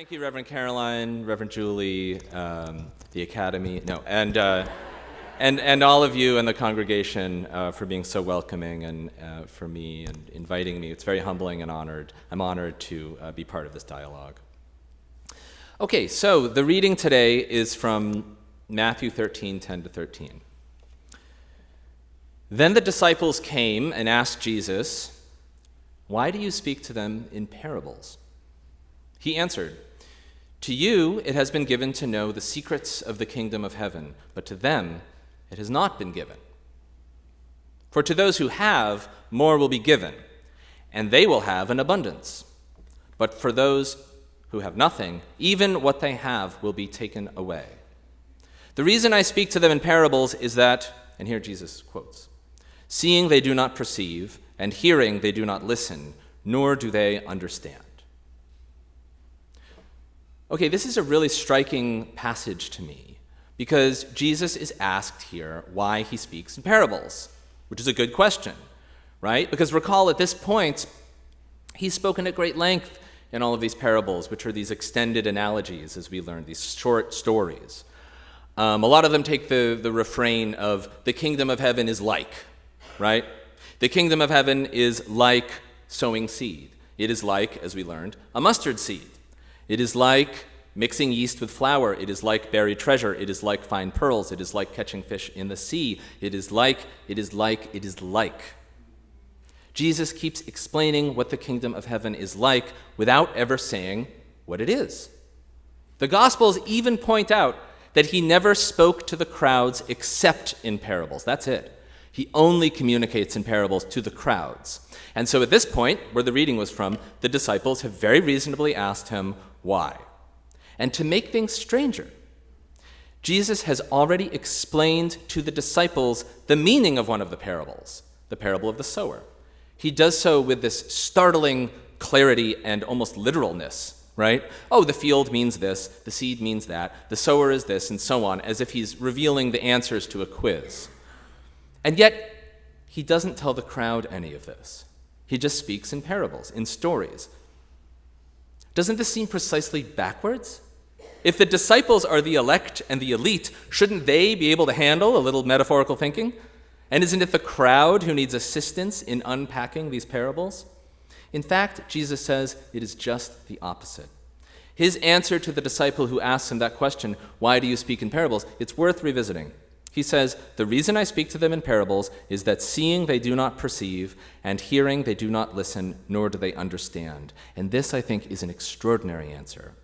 Thank you, Reverend Caroline, Reverend Julie, the Academy, and all of you and the congregation for being so welcoming and for me and inviting me. It's very humbling and honored. I'm honored to be part of this dialogue. Okay, so the reading today is from Matthew 13:10-13. Then the disciples came and asked Jesus, "Why do you speak to them in parables?" He answered, "To you it has been given to know the secrets of the kingdom of heaven, but to them it has not been given. For to those who have, more will be given, and they will have an abundance. But for those who have nothing, even what they have will be taken away. The reason I speak to them in parables is that," and here Jesus quotes, "seeing they do not perceive, and hearing they do not listen, nor do they understand." Okay, this is a really striking passage to me because Jesus is asked here why he speaks in parables, which is a good question, right? Because recall at this point, he's spoken at great length in all of these parables, which are these extended analogies, as we learned, these short stories. A lot of them take the refrain of the kingdom of heaven is like, right? The kingdom of heaven is like sowing seed. It is like, as we learned, a mustard seed. It is like mixing yeast with flour. It is like buried treasure. It is like fine pearls. It is like catching fish in the sea. It is like. Jesus keeps explaining what the kingdom of heaven is like without ever saying what it is. The Gospels even point out that he never spoke to the crowds except in parables. That's it. He only communicates in parables to the crowds. And so at this point, where the reading was from, the disciples have very reasonably asked him why. And to make things stranger, Jesus has already explained to the disciples the meaning of one of the parables, the parable of the sower. He does so with this startling clarity and almost literalness, right? Oh, the field means this, the seed means that, the sower is this, and so on, as if he's revealing the answers to a quiz. And yet, he doesn't tell the crowd any of this. He just speaks in parables, in stories. Doesn't this seem precisely backwards? If the disciples are the elect and the elite, shouldn't they be able to handle a little metaphorical thinking? And isn't it the crowd who needs assistance in unpacking these parables? In fact, Jesus says it is just the opposite. His answer to the disciple who asks him that question, "Why do you speak in parables?" it's worth revisiting. He says, "The reason I speak to them in parables is that seeing they do not perceive, and hearing they do not listen, nor do they understand." And this, I think, is an extraordinary answer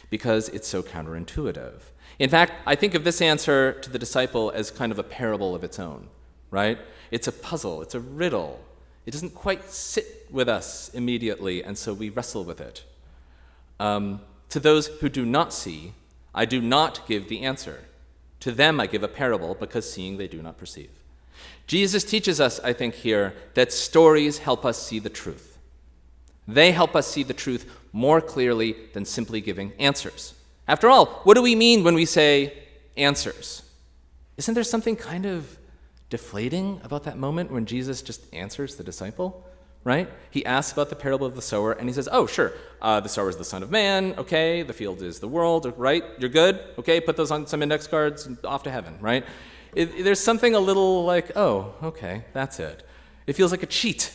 because it's so counterintuitive. In fact, I think of this answer to the disciple as kind of a parable of its own, right? It's a puzzle, it's a riddle. It doesn't quite sit with us immediately, and so we wrestle with it. To those who do not see, I do not give the answer. To them I give a parable, because seeing they do not perceive. Jesus teaches us, I think, here that stories help us see the truth. They help us see the truth more clearly than simply giving answers. After all, what do we mean when we say answers? Isn't there something kind of deflating about that moment when Jesus just answers the disciple, right? He asks about the parable of the sower, and he says, "Oh, sure, the sower is the Son of Man, okay, the field is the world, right? You're good? Okay, put those on some index cards and off to heaven," right? There's something a little like, oh, okay, that's it. It feels like a cheat.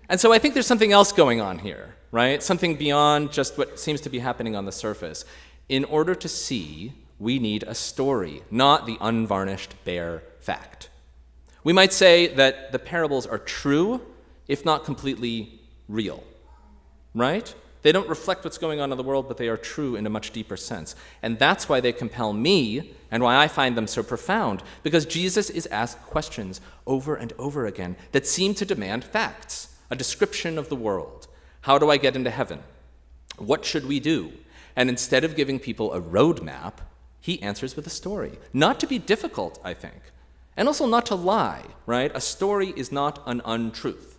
And so I think there's something else going on here, right? Something beyond just what seems to be happening on the surface. In order to see, we need a story, not the unvarnished, bare fact. We might say that the parables are true, if not completely real, right? They don't reflect what's going on in the world, but they are true in a much deeper sense. And that's why they compel me and why I find them so profound, because Jesus is asked questions over and over again that seem to demand facts, a description of the world. How do I get into heaven? What should we do? And instead of giving people a roadmap, he answers with a story. Not to be difficult, I think, and also not to lie, right? A story is not an untruth.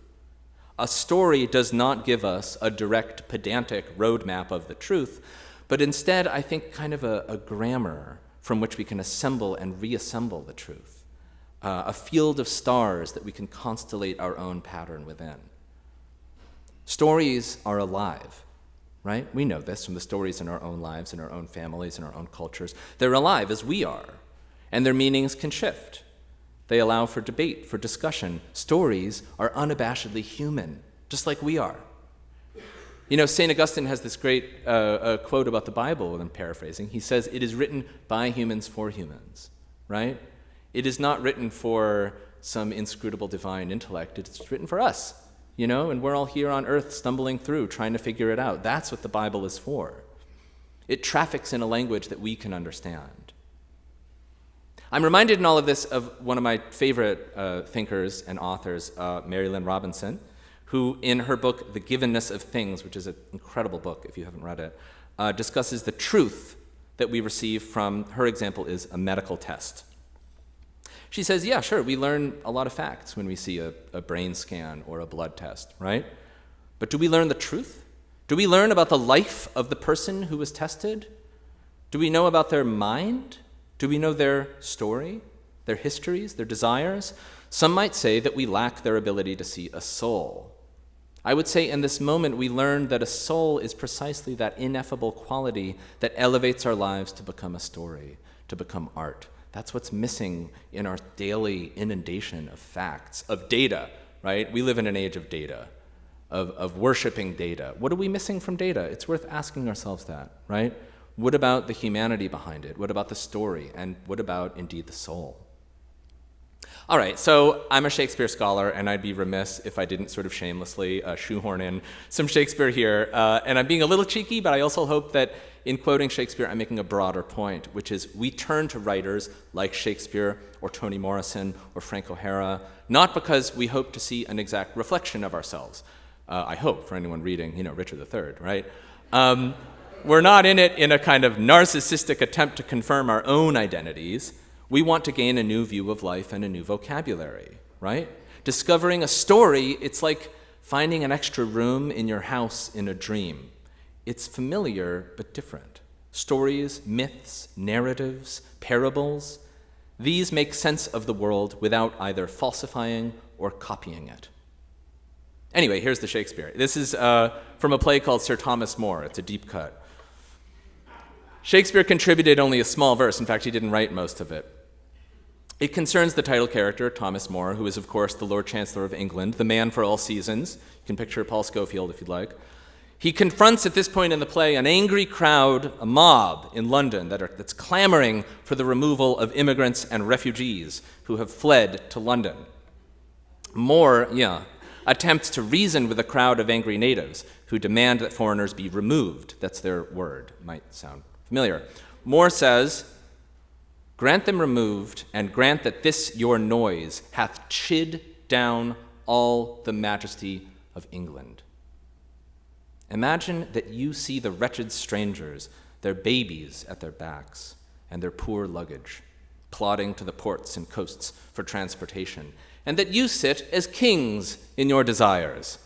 A story does not give us a direct, pedantic roadmap of the truth, but instead, I think, kind of a grammar from which we can assemble and reassemble the truth, a field of stars that we can constellate our own pattern within. Stories are alive. right? We know this from the stories in our own lives, in our own families, in our own cultures. They're alive as we are, and their meanings can shift. They allow for debate, for discussion. Stories are unabashedly human, just like we are. You know, St. Augustine has this great quote about the Bible, and I'm paraphrasing. He says, "It is written by humans for humans," right? It is not written for some inscrutable divine intellect. It's written for us, you know, and we're all here on earth stumbling through, trying to figure it out. That's what the Bible is for. It traffics in a language that we can understand. I'm reminded in all of this of one of my favorite thinkers and authors, Mary Lynn Robinson, who in her book, The Givenness of Things, which is an incredible book if you haven't read it, discusses the truth that we receive from, her example is a medical test. She says, yeah, sure, we learn a lot of facts when we see a brain scan or a blood test, right? But do we learn the truth? Do we learn about the life of the person who was tested? Do we know about their mind? Do we know their story, their histories, their desires? Some might say that we lack their ability to see a soul. I would say in this moment we learn that a soul is precisely that ineffable quality that elevates our lives to become a story, to become art. That's what's missing in our daily inundation of facts, of data, right? We live in an age of data, of worshiping data. What are we missing from data? It's worth asking ourselves that, right? What about the humanity behind it? What about the story? And what about, indeed, the soul? All right, so I'm a Shakespeare scholar, and I'd be remiss if I didn't sort of shamelessly shoehorn in some Shakespeare here. And I'm being a little cheeky, but I also hope that in quoting Shakespeare, I'm making a broader point, which is we turn to writers like Shakespeare or Toni Morrison or Frank O'Hara, not because we hope to see an exact reflection of ourselves. I hope, for anyone reading, Richard III, right? We're not in it in a kind of narcissistic attempt to confirm our own identities. We want to gain a new view of life and a new vocabulary, right? Discovering a story, it's like finding an extra room in your house in a dream. It's familiar but different. Stories, myths, narratives, parables, these make sense of the world without either falsifying or copying it. Anyway, here's the Shakespeare. This is from a play called Sir Thomas More. It's a deep cut. Shakespeare contributed only a small verse. In fact, he didn't write most of it. It concerns the title character, Thomas More, who is, of course, the Lord Chancellor of England, the man for all seasons. You can picture Paul Scofield if you'd like. He confronts, at this point in the play, an angry crowd, a mob in London that's clamoring for the removal of immigrants and refugees who have fled to London. More, attempts to reason with a crowd of angry natives who demand that foreigners be removed. That's their word. Might sound familiar. More says, "Grant them removed, and grant that this your noise hath chid down all the majesty of England." Imagine that you see the wretched strangers, their babies at their backs, and their poor luggage, plodding to the ports and coasts for transportation, and that you sit as kings in your desires,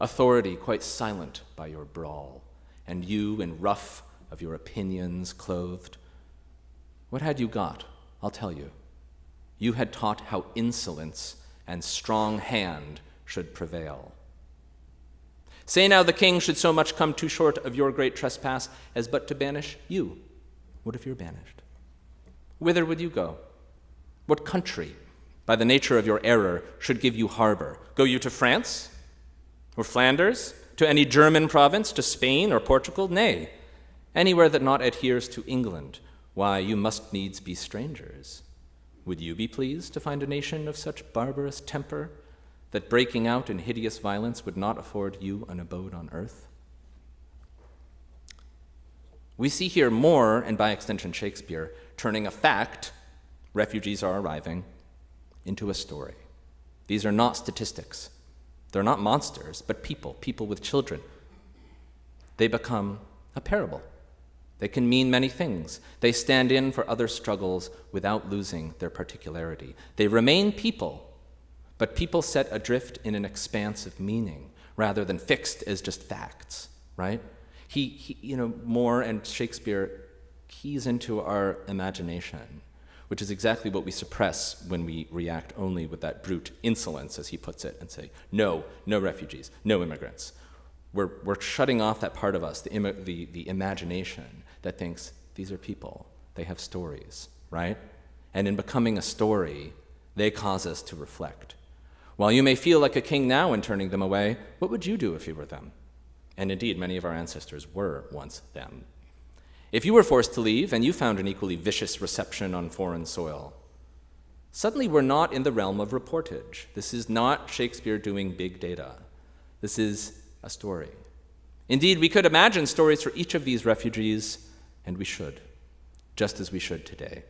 authority quite silent by your brawl, and you in ruff of your opinions clothed. What had you got? I'll tell you. You had taught how insolence and strong hand should prevail. Say now the king should so much come too short of your great trespass as but to banish you. What if you're banished? Whither would you go? What country, by the nature of your error, should give you harbor? Go you to France? Or Flanders? To any German province? To Spain or Portugal? Nay, anywhere that not adheres to England. Why, you must needs be strangers. Would you be pleased to find a nation of such barbarous temper that breaking out in hideous violence would not afford you an abode on earth? We see here More, and by extension Shakespeare, turning a fact, refugees are arriving, into a story. These are not statistics. They're not monsters, but people with children. They become a parable. They can mean many things. They stand in for other struggles without losing their particularity. They remain people, but people set adrift in an expanse of meaning rather than fixed as just facts, right? More and Shakespeare keys into our imagination, which is exactly what we suppress when we react only with that brute insolence, as he puts it, and say, no refugees, no immigrants. We're shutting off that part of us, the imagination that thinks these are people, they have stories, right? And in becoming a story, they cause us to reflect. While you may feel like a king now in turning them away, what would you do if you were them? And indeed, many of our ancestors were once them. If you were forced to leave and you found an equally vicious reception on foreign soil, suddenly we're not in the realm of reportage. This is not Shakespeare doing big data. This is a story. Indeed, we could imagine stories for each of these refugees, and we should, just as we should today.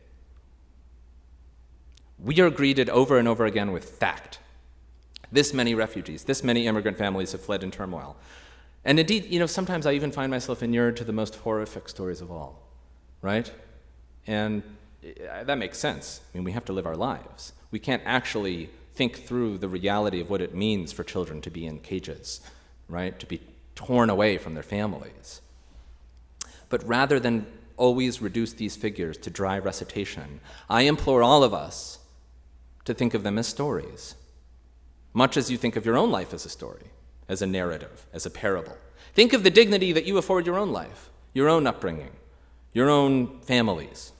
We are greeted over and over again with fact. This many refugees, this many immigrant families have fled in turmoil. And indeed, sometimes I even find myself inured to the most horrific stories of all, right? And that makes sense. I mean, we have to live our lives. We can't actually think through the reality of what it means for children to be in cages, right? To be torn away from their families. But rather than always reduce these figures to dry recitation, I implore all of us to think of them as stories, much as you think of your own life as a story, as a narrative, as a parable. Think of the dignity that you afford your own life, your own upbringing, your own families.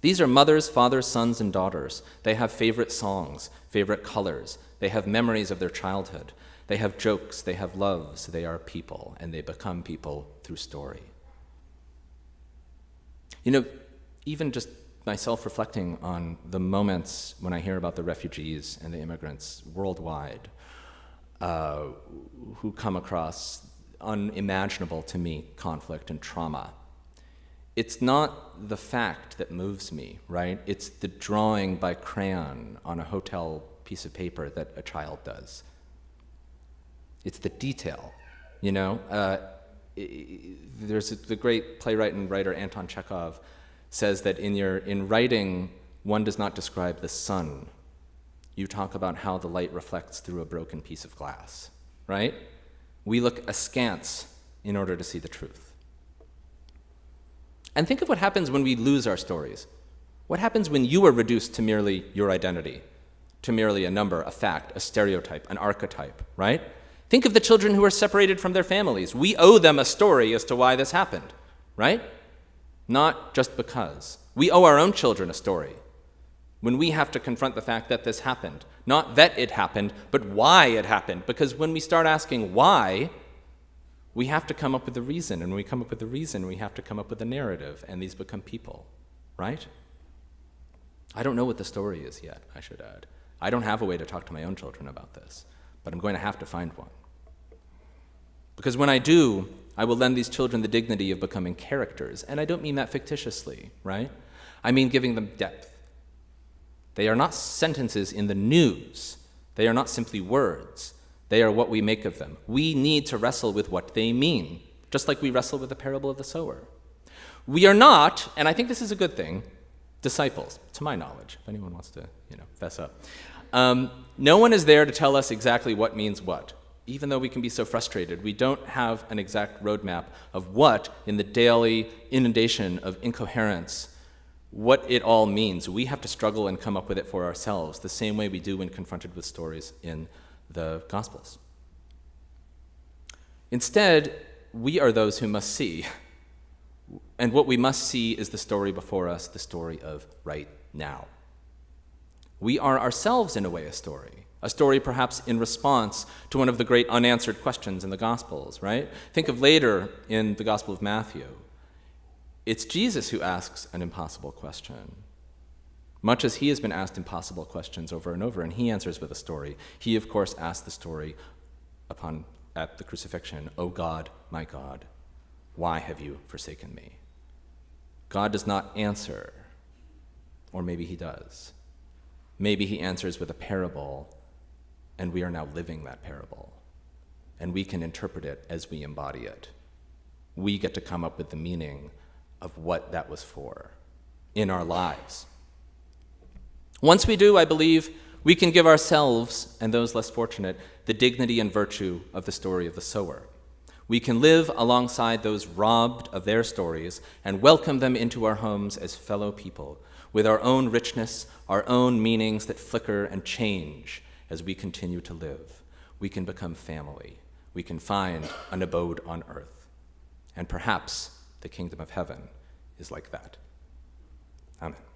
These are mothers, fathers, sons, and daughters. They have favorite songs, favorite colors. They have memories of their childhood. They have jokes, they have loves. They are people, and they become people through story. Even just myself reflecting on the moments when I hear about the refugees and the immigrants worldwide who come across unimaginable to me conflict and trauma. It's not the fact that moves me, right? It's the drawing by crayon on a hotel piece of paper that a child does. It's the detail, There's the great playwright and writer Anton Chekhov says that in writing, one does not describe the sun. You talk about how the light reflects through a broken piece of glass, right? We look askance in order to see the truth. And think of what happens when we lose our stories. What happens when you are reduced to merely your identity, to merely a number, a fact, a stereotype, an archetype, right? Think of the children who are separated from their families. We owe them a story as to why this happened, right? Not just because. We owe our own children a story when we have to confront the fact that this happened. Not that it happened, but why it happened. Because when we start asking why, we have to come up with a reason. And when we come up with a reason, we have to come up with a narrative. And these become people, right? I don't know what the story is yet, I should add. I don't have a way to talk to my own children about this, but I'm going to have to find one. Because when I do, I will lend these children the dignity of becoming characters. And I don't mean that fictitiously, right? I mean giving them depth. They are not sentences in the news. They are not simply words. They are what we make of them. We need to wrestle with what they mean, just like we wrestle with the parable of the sower. We are not, and I think this is a good thing, disciples, to my knowledge, if anyone wants to, fess up. No one is there to tell us exactly what means what. Even though we can be so frustrated, we don't have an exact roadmap of what, in the daily inundation of incoherence, what it all means. We have to struggle and come up with it for ourselves, the same way we do when confronted with stories in the Gospels. Instead, we are those who must see. And what we must see is the story before us, the story of right now. We are ourselves, in a way, a story perhaps in response to one of the great unanswered questions in the Gospels, right? Think of later in the Gospel of Matthew. It's Jesus who asks an impossible question, much as he has been asked impossible questions over and over, and he answers with a story. He, of course, asked the story at the crucifixion, "O God, my God, why have you forsaken me?" God does not answer, or maybe he does. Maybe he answers with a parable, and we are now living that parable, and we can interpret it as we embody it. We get to come up with the meaning of what that was for in our lives. Once we do, I believe, we can give ourselves, and those less fortunate, the dignity and virtue of the story of the sower. We can live alongside those robbed of their stories and welcome them into our homes as fellow people, with our own richness, our own meanings that flicker and change as we continue to live. We can become family. we can find an abode on earth. And perhaps the kingdom of heaven is like that. Amen.